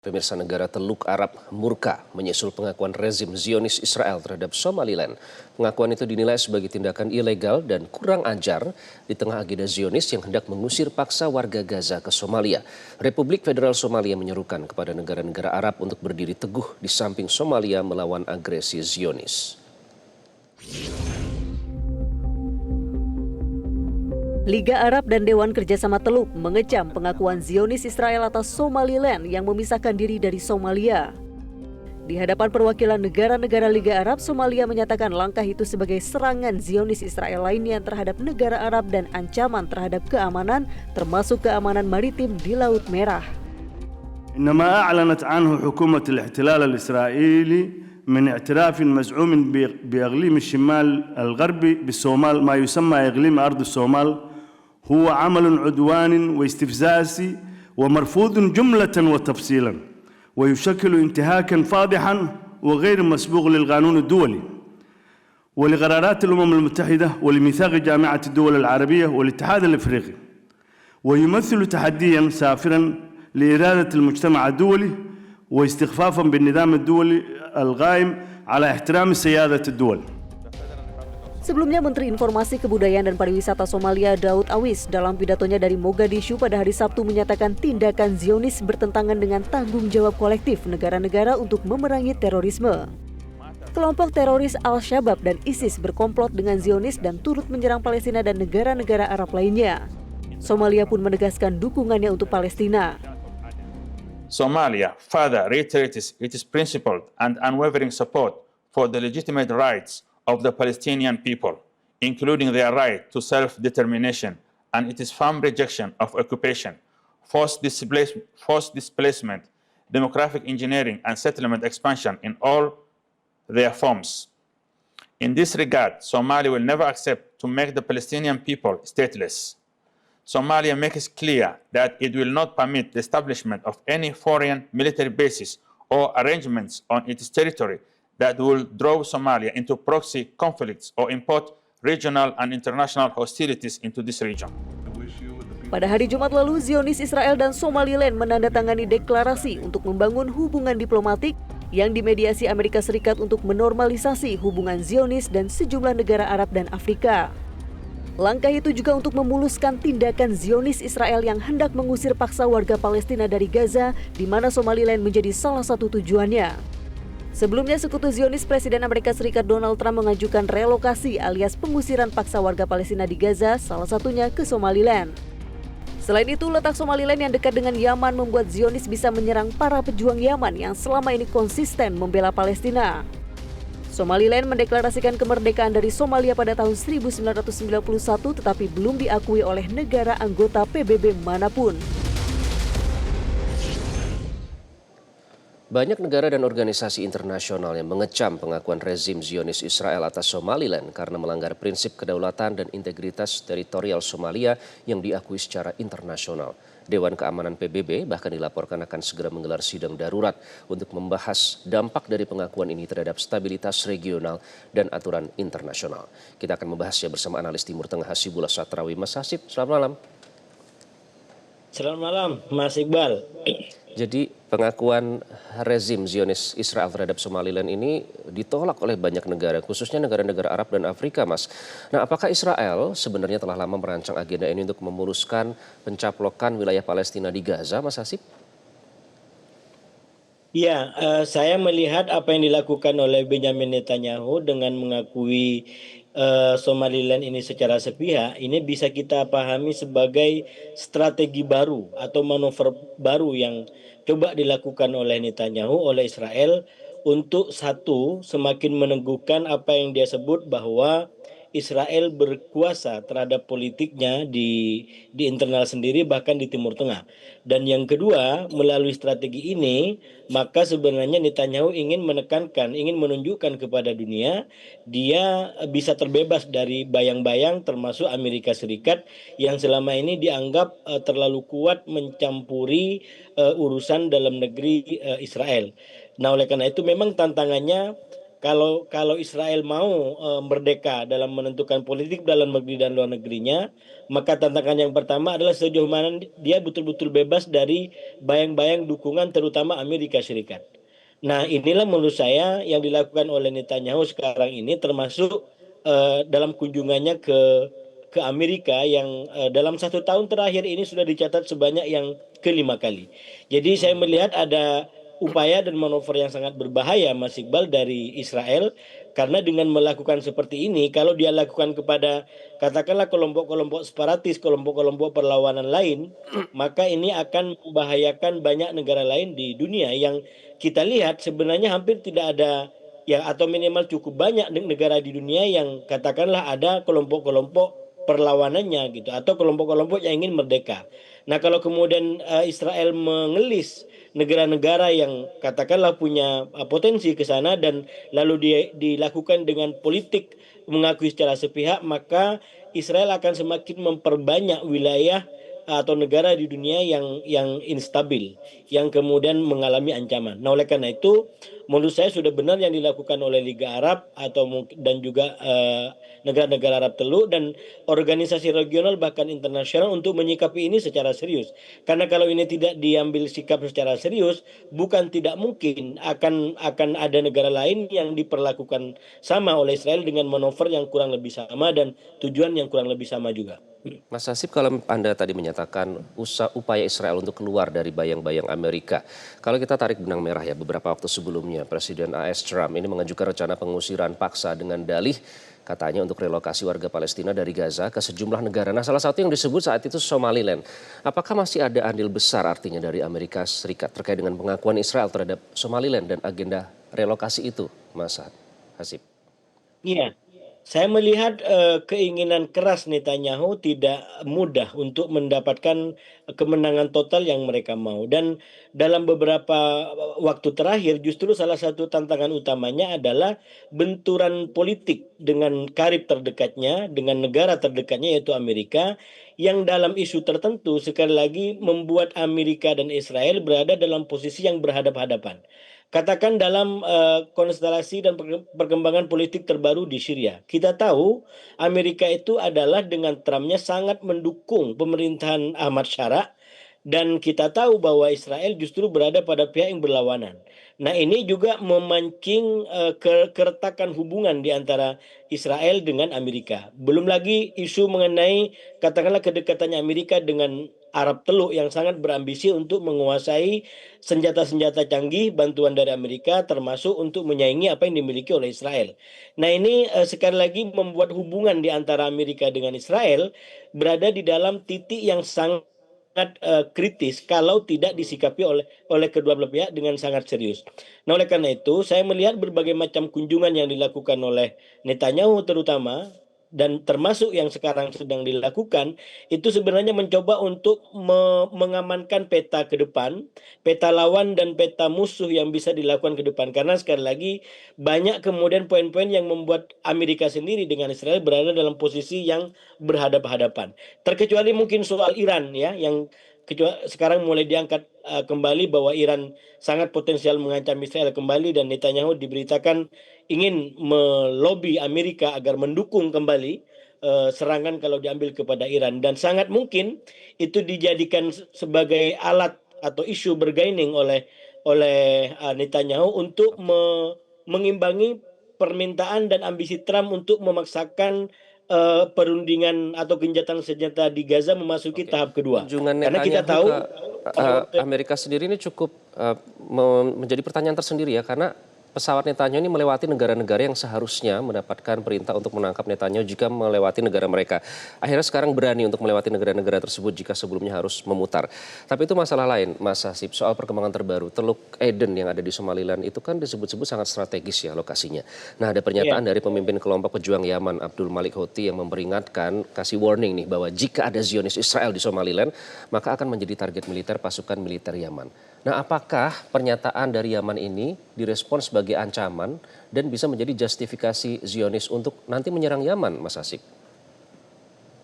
Pemirsa, negara Teluk Arab murka menyusul pengakuan rezim Zionis Israel terhadap Somaliland. Pengakuan itu dinilai sebagai tindakan ilegal dan kurang ajar di tengah agenda Zionis yang hendak mengusir paksa warga Gaza ke Somalia. Republik Federal Somalia menyerukan kepada negara-negara Arab untuk berdiri teguh di samping Somalia melawan agresi Zionis. Liga Arab dan Dewan Kerjasama Teluk mengecam pengakuan Zionis Israel atas Somaliland yang memisahkan diri dari Somalia. Di hadapan perwakilan negara-negara Liga Arab, Somalia menyatakan langkah itu sebagai serangan Zionis Israel lainnya terhadap negara Arab dan ancaman terhadap keamanan, termasuk keamanan maritim di Laut Merah. إنما أعلنت عنه حكومة الاحتلال الإسرائيلي من اعتراف مزعوم بإقليم الشمال الغربي بالصومال ما يسمى إقليم أرض الصومال هو عمل عدواني واستفزازي ومرفوض جملة وتفصيلا ويشكل انتهاكا فاضحا وغير مسبوق للقانون الدولي ولقرارات الأمم المتحدة ولميثاق جامعة الدول العربية والاتحاد الإفريقي ويمثل تحديا سافرا لإرادة المجتمع الدولي واستخفافا بالنظام الدولي القائم على احترام سيادة الدول. Sebelumnya, Menteri Informasi Kebudayaan dan Pariwisata Somalia Daud Awis dalam pidatonya dari Mogadishu pada hari Sabtu menyatakan tindakan Zionis bertentangan dengan tanggung jawab kolektif negara-negara untuk memerangi terorisme. Kelompok teroris Al-Shabaab dan ISIS berkomplot dengan Zionis dan turut menyerang Palestina dan negara-negara Arab lainnya. Somalia pun menegaskan dukungannya untuk Palestina. Somalia further reiterates its principled and unwavering support for the legitimate rights of the Palestinian people, including their right to self-determination and its firm rejection of occupation, forced displacement, demographic engineering, and settlement expansion in all their forms. In this regard, Somalia will never accept to make the Palestinian people stateless. Somalia makes clear that it will not permit the establishment of any foreign military bases or arrangements on its territory that will draw Somalia into proxy conflicts or import regional and international hostilities into this region. Pada hari Jumat lalu, Zionis Israel dan Somaliland menandatangani deklarasi untuk membangun hubungan diplomatik yang dimediasi Amerika Serikat untuk menormalisasi hubungan Zionis dan sejumlah negara Arab dan Afrika. Langkah itu juga untuk memuluskan tindakan Zionis Israel yang hendak mengusir paksa warga Palestina dari Gaza, di mana Somaliland menjadi salah satu tujuannya. Sebelumnya, sekutu Zionis Presiden Amerika Serikat Donald Trump mengajukan relokasi alias pengusiran paksa warga Palestina di Gaza, salah satunya ke Somaliland. Selain itu, letak Somaliland yang dekat dengan Yaman membuat Zionis bisa menyerang para pejuang Yaman yang selama ini konsisten membela Palestina. Somaliland mendeklarasikan kemerdekaan dari Somalia pada tahun 1991 tetapi belum diakui oleh negara anggota PBB manapun. Banyak negara dan organisasi internasional yang mengecam pengakuan rezim Zionis Israel atas Somaliland karena melanggar prinsip kedaulatan dan integritas teritorial Somalia yang diakui secara internasional. Dewan Keamanan PBB bahkan dilaporkan akan segera menggelar sidang darurat untuk membahas dampak dari pengakuan ini terhadap stabilitas regional dan aturan internasional. Kita akan membahasnya bersama analis Timur Tengah Hasibullah Satrawi. Mas Hasib, selamat malam. Selamat malam, Mas Iqbal. Jadi pengakuan rezim Zionis Israel terhadap Somaliland ini ditolak oleh banyak negara, khususnya negara-negara Arab dan Afrika, Mas. Nah, apakah Israel sebenarnya telah lama merancang agenda ini untuk memuluskan pencaplokan wilayah Palestina di Gaza, Mas Hasib? Ya, saya melihat apa yang dilakukan oleh Benjamin Netanyahu dengan mengakui Somaliland ini secara sepihak, ini bisa kita pahami sebagai strategi baru atau manuver baru yang coba dilakukan oleh Netanyahu, oleh Israel untuk semakin meneguhkan apa yang dia sebut bahwa Israel berkuasa terhadap politiknya di internal sendiri, bahkan di Timur Tengah. Dan yang kedua, melalui strategi ini, maka sebenarnya Netanyahu ingin menunjukkan kepada dunia, dia bisa terbebas dari bayang-bayang termasuk Amerika Serikat yang selama ini dianggap terlalu kuat mencampuri urusan dalam negeri Israel. Nah, oleh karena itu memang tantangannya kalau Israel mau merdeka dalam menentukan politik dalam negeri dan luar negerinya, maka tantangan yang pertama adalah sejauh mana dia betul-betul bebas dari bayang-bayang dukungan terutama Amerika Serikat. Nah, inilah menurut saya yang dilakukan oleh Netanyahu sekarang ini, termasuk dalam kunjungannya ke Amerika yang dalam 1 tahun terakhir ini sudah dicatat sebanyak yang kelima kali. Jadi saya melihat ada upaya dan manuver yang sangat berbahaya, Mas Iqbal, dari Israel, karena dengan melakukan seperti ini, kalau dia lakukan kepada katakanlah kelompok-kelompok separatis, kelompok-kelompok perlawanan lain, maka ini akan membahayakan banyak negara lain di dunia yang kita lihat sebenarnya hampir tidak ada ya, atau minimal cukup banyak negara di dunia yang katakanlah ada kelompok-kelompok perlawanannya gitu, atau kelompok-kelompok yang ingin merdeka. Nah, kalau kemudian Israel mengelis negara-negara yang katakanlah punya potensi ke sana dan lalu dilakukan dengan politik mengakui secara sepihak, maka Israel akan semakin memperbanyak wilayah atau negara di dunia yang instabil, yang kemudian mengalami ancaman. Nah, oleh karena itu, menurut saya sudah benar yang dilakukan oleh Liga Arab atau dan juga negara-negara Arab Teluk dan organisasi regional bahkan internasional untuk menyikapi ini secara serius. Karena kalau ini tidak diambil sikap secara serius, bukan tidak mungkin akan ada negara lain yang diperlakukan sama oleh Israel dengan manuver yang kurang lebih sama dan tujuan yang kurang lebih sama juga. Mas Hasib, kalau Anda tadi menyatakan upaya Israel untuk keluar dari bayang-bayang Amerika, kalau kita tarik benang merah ya, beberapa waktu sebelumnya Presiden AS Trump ini mengajukan rencana pengusiran paksa dengan dalih katanya untuk relokasi warga Palestina dari Gaza ke sejumlah negara. Nah, salah satu yang disebut saat itu Somaliland. Apakah masih ada andil besar artinya dari Amerika Serikat terkait dengan pengakuan Israel terhadap Somaliland dan agenda relokasi itu, Mas Hasib? Iya, saya melihat keinginan keras Netanyahu tidak mudah untuk mendapatkan kemenangan total yang mereka mau. Dan dalam beberapa waktu terakhir justru salah satu tantangan utamanya adalah benturan politik dengan karib terdekatnya, dengan negara terdekatnya yaitu Amerika, yang dalam isu tertentu sekali lagi membuat Amerika dan Israel berada dalam posisi yang berhadap-hadapan. Katakan dalam konstelasi dan perkembangan politik terbaru di Syria. Kita tahu Amerika itu adalah dengan Trumpnya sangat mendukung pemerintahan Ahmad Syara, dan kita tahu bahwa Israel justru berada pada pihak yang berlawanan. Nah, ini juga memancing keretakan hubungan di antara Israel dengan Amerika. Belum lagi isu mengenai katakanlah kedekatannya Amerika dengan Arab Teluk yang sangat berambisi untuk menguasai senjata-senjata canggih bantuan dari Amerika, termasuk untuk menyaingi apa yang dimiliki oleh Israel. Nah, ini sekali lagi membuat hubungan di antara Amerika dengan Israel berada di dalam titik yang sangat kritis kalau tidak disikapi oleh kedua belah pihak dengan sangat serius. Nah, oleh karena itu saya melihat berbagai macam kunjungan yang dilakukan oleh Netanyahu terutama dan termasuk yang sekarang sedang dilakukan itu sebenarnya mencoba untuk mengamankan peta ke depan, peta lawan dan peta musuh yang bisa dilakukan ke depan, karena sekali lagi banyak kemudian poin-poin yang membuat Amerika sendiri dengan Israel berada dalam posisi yang berhadapan-hadapan. Terkecuali mungkin soal Iran ya, yang sekarang mulai diangkat kembali bahwa Iran sangat potensial mengancam Israel kembali, dan Netanyahu diberitakan ingin melobi Amerika agar mendukung kembali serangan kalau diambil kepada Iran, dan sangat mungkin itu dijadikan sebagai alat atau isu bergaining oleh Netanyahu untuk mengimbangi permintaan dan ambisi Trump untuk memaksakan perundingan atau gencatan senjata di Gaza memasuki tahap kedua. Kunjungan Karena kita Netanyahu tahu ke Amerika sendiri ini cukup menjadi pertanyaan tersendiri ya, karena pesawat Netanyahu ini melewati negara-negara yang seharusnya mendapatkan perintah untuk menangkap Netanyahu jika melewati negara mereka. Akhirnya sekarang berani untuk melewati negara-negara tersebut jika sebelumnya harus memutar. Tapi itu masalah lain, Mas Hasib, soal perkembangan terbaru. Teluk Aden yang ada di Somaliland itu kan disebut-sebut sangat strategis ya lokasinya. Nah, ada pernyataan dari pemimpin kelompok pejuang Yaman, Abdul Malik Houthi, yang memperingatkan, kasih warning nih, bahwa jika ada Zionis Israel di Somaliland, maka akan menjadi target militer pasukan militer Yaman. Nah, apakah pernyataan dari Yaman ini direspons sebagai ancaman dan bisa menjadi justifikasi Zionis untuk nanti menyerang Yaman, Mas Hasib?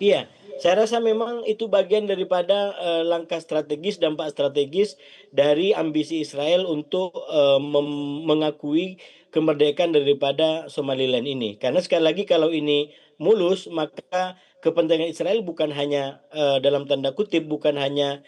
Iya, saya rasa memang itu bagian daripada langkah strategis, dampak strategis dari ambisi Israel untuk mengakui kemerdekaan daripada Somaliland ini. Karena sekali lagi kalau ini mulus, maka kepentingan Israel bukan hanya dalam tanda kutip bukan hanya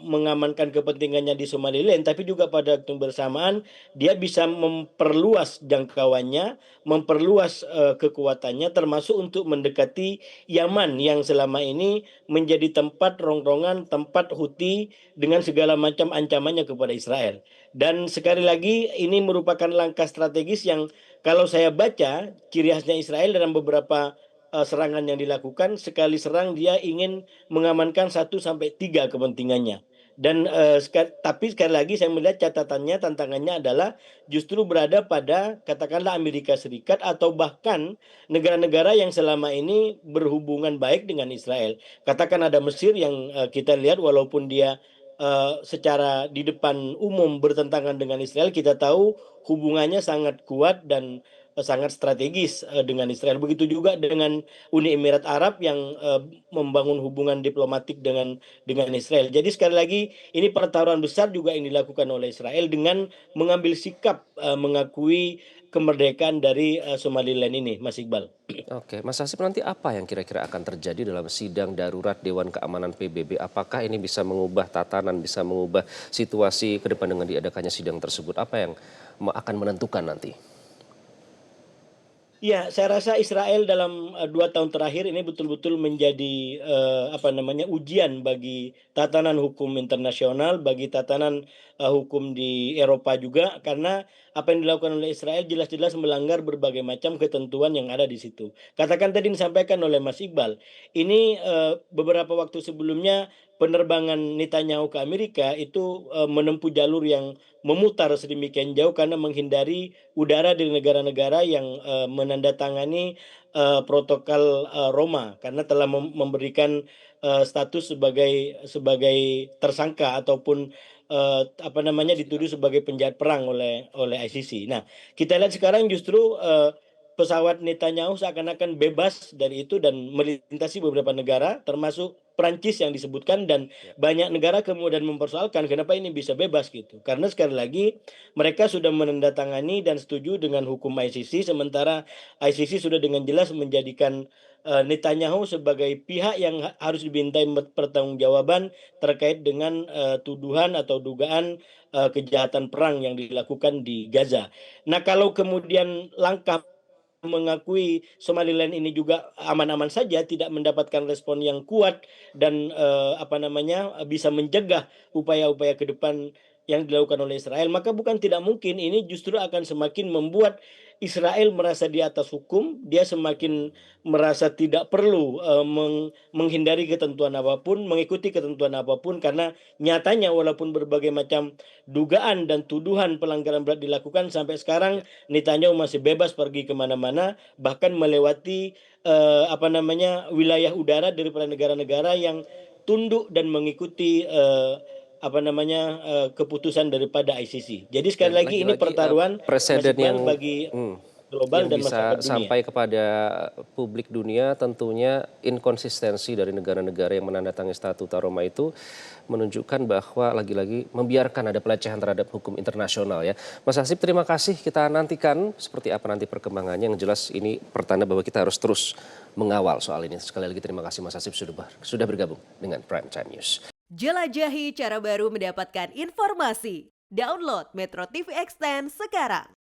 mengamankan kepentingannya di Somaliland, tapi juga pada waktu bersamaan dia bisa memperluas jangkauannya, memperluas kekuatannya, termasuk untuk mendekati Yaman yang selama ini menjadi tempat rongrongan, tempat Houthi dengan segala macam ancamannya kepada Israel. Dan sekali lagi ini merupakan langkah strategis yang kalau saya baca ciri khasnya Israel dalam beberapa serangan yang dilakukan, sekali serang dia ingin mengamankan 1 sampai 3 kepentingannya. Dan tapi sekali lagi saya melihat catatannya, tantangannya adalah justru berada pada katakanlah Amerika Serikat atau bahkan negara-negara yang selama ini berhubungan baik dengan Israel. Katakan ada Mesir yang kita lihat walaupun dia secara di depan umum bertentangan dengan Israel, kita tahu hubungannya sangat kuat dan sangat strategis dengan Israel. Begitu juga dengan Uni Emirat Arab yang membangun hubungan diplomatik dengan Israel. Jadi sekali lagi ini pertaruhan besar juga yang dilakukan oleh Israel dengan mengambil sikap mengakui kemerdekaan dari Somaliland ini, Mas Iqbal. Oke, Mas Hasib, nanti apa yang kira-kira akan terjadi dalam sidang darurat Dewan Keamanan PBB? Apakah ini bisa mengubah tatanan, bisa mengubah situasi ke depan dengan diadakannya sidang tersebut? Apa yang akan menentukan nanti? Ya, saya rasa Israel dalam 2 tahun terakhir ini betul-betul menjadi ujian bagi tatanan hukum internasional, bagi tatanan hukum di Eropa juga, karena apa yang dilakukan oleh Israel jelas-jelas melanggar berbagai macam ketentuan yang ada di situ. Katakan tadi disampaikan oleh Mas Iqbal, ini beberapa waktu sebelumnya penerbangan Netanyahu ke Amerika itu menempuh jalur yang memutar sedemikian jauh karena menghindari udara dari negara-negara yang menandatangani protokol Roma karena telah memberikan status sebagai tersangka ataupun dituduh sebagai penjahat perang oleh ICC. Nah, kita lihat sekarang justru pesawat Netanyahu seakan-akan bebas dari itu dan melintasi beberapa negara termasuk Prancis yang disebutkan, dan banyak negara kemudian mempersoalkan kenapa ini bisa bebas gitu. Karena sekali lagi mereka sudah menandatangani dan setuju dengan hukum ICC, sementara ICC sudah dengan jelas menjadikan Netanyahu sebagai pihak yang harus dimintai pertanggungjawaban terkait dengan tuduhan atau dugaan kejahatan perang yang dilakukan di Gaza. Nah, kalau kemudian langkah mengakui Somaliland ini juga aman-aman saja, tidak mendapatkan respon yang kuat dan bisa mencegah upaya-upaya ke depan yang dilakukan oleh Israel, maka bukan tidak mungkin ini justru akan semakin membuat Israel merasa di atas hukum, dia semakin merasa tidak perlu menghindari ketentuan apapun, mengikuti ketentuan apapun, karena nyatanya walaupun berbagai macam dugaan dan tuduhan pelanggaran berat dilakukan, sampai sekarang Netanyahu masih bebas pergi kemana-mana, bahkan melewati wilayah udara daripada negara-negara yang tunduk dan mengikuti keputusan daripada ICC. Jadi sekali lagi ini pertaruhan presiden yang bagi global dan bisa masyarakat dunia. sampai kepada publik dunia. Tentunya inkonsistensi dari negara-negara yang menandatangani Statuta Roma itu menunjukkan bahwa lagi-lagi membiarkan ada pelecehan terhadap hukum internasional ya. Mas Hasib, terima kasih. Kita nantikan seperti apa nanti perkembangannya. Yang jelas ini pertanda bahwa kita harus terus mengawal soal ini. Sekali lagi terima kasih Mas Hasib sudah bergabung dengan Prime Time News. Jelajahi cara baru mendapatkan informasi. Download Metro TV Extend sekarang.